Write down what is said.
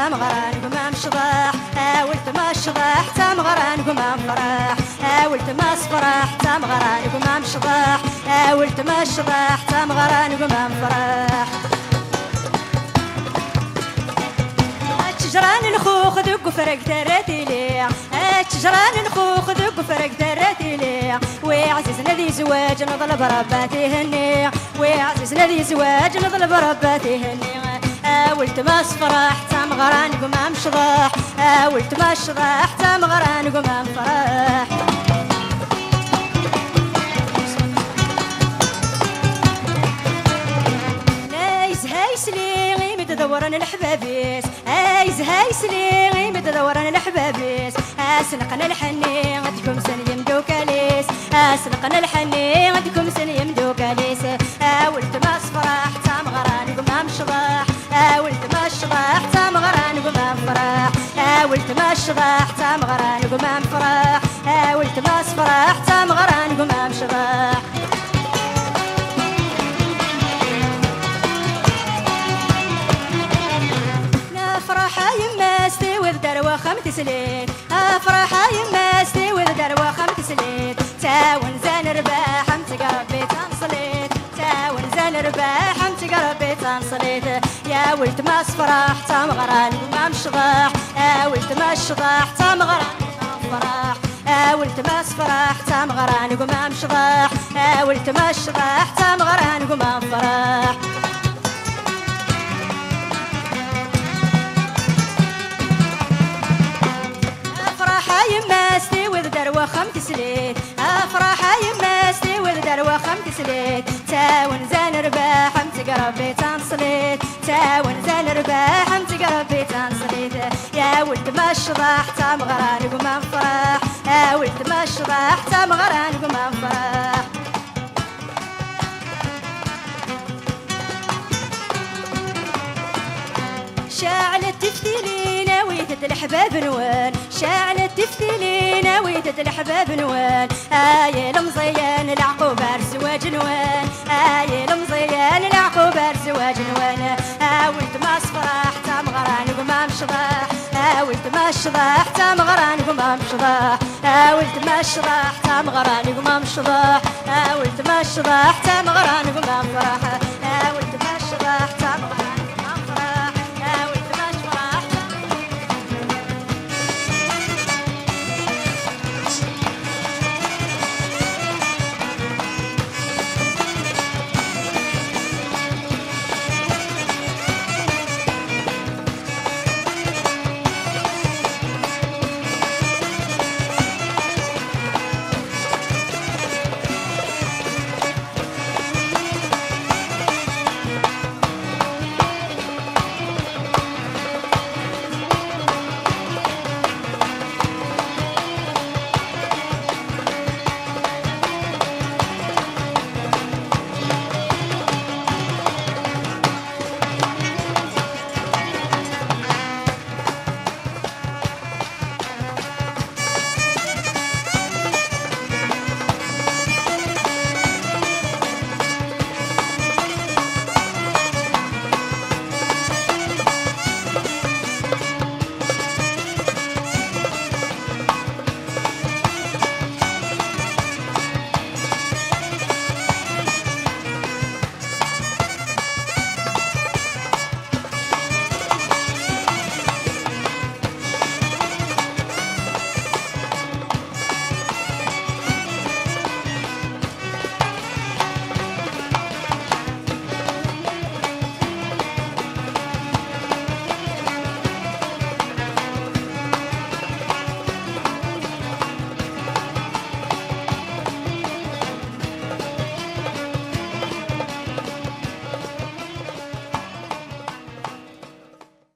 تمغران قمام شضاح حاولت ما شضاح تمغران قمام فرح حاولت ما صفرح تمغران قمام شضاح حاولت ما شضاح تمغران قمام فرح شجران نخوخ ذوق فرق تراتي لي شجران نخوخ ذوق فرق تراتي لي وعزيزنا ذي زواج نطلب رباتي هني وعزيزنا ذي زواج نطلب رباتي هني حاولت ما صفرح تمغران قمام شضاح حاولت ما شضاح تمغران قمام فرح نايز هايس لي متدورن الحبابيس هايس لي متدورن الحبابيس اسنقنا الحني عندكم سن يمدو كاليس اسنقنا الحني عندكم سن يمدو كاليس حاولت ما صفرح تمغران قمام شضاح حاولت ما شضاح تمغران قمام فرح حاولت ما شضاح تمغران قمام فرح حاولت ما صفرح تمغران قمام شضاح افرح يما استوي الدروة خمت سليت افرح يما استوي الدروة خمت سليت تاون زان رباح امتق ربي تنصليت تاون زان رباح امتق ربي تنصليت يا ولد ما صفرح تمغران قمام شضاح يا ولد ما شضاح تمغران قمام فرح يا ولد ما صفرح تمغران قمام شضاح يا ولد ما شضاح تمغران قمام فرح يما استوي الدروة خمت سليت افرح يما استوي الدروة خمت سليت تاون زان رباح امتق ربي تنصليت تاون زان رباح امتق ربي تنصليت يا ولد ما شضاح تمغران قمام فرح يا ولد ما شضاح تمغران قمام فرح شاعلة تفتيلي نويتة الحباب نوان شاعلة تفتيلي نويتة الحباب نوان المزيان العقوبة زواج نوان المزيان العقوبة زواج نوان ولد ما صفرح تمغران قمام شضاح ولد ما شضاح تمغران قمام شضاح ولد ما شضاح تمغران قمام شضاح ولد ما شضاح تمغران قمام فرح